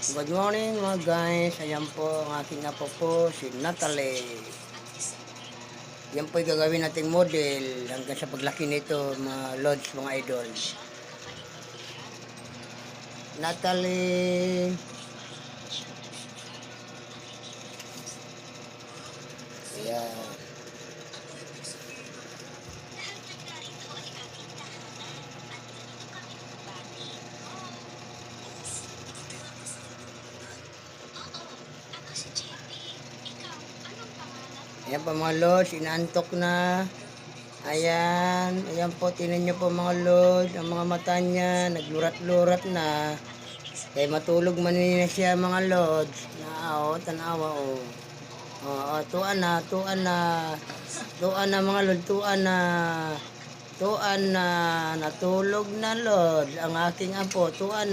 Good morning mga guys. Ayan po ang aking apo po, si Natalie. Yan po yung gagawin nating model hanggang sa paglaki nito mga lods, mga idol. Natalie. Ayan. Ayan po mga lods, inaantok na. Ayan, ayan po, tinan nyo po mga lods, ang mga mata niya, naglurat-lurat na. Kaya matulog man na siya mga lods. Tanawa o. Tuan na, tuan na. Tuan na mga lods, tuan na. Tuan na, natulog na lods. Ang aking apo, tuan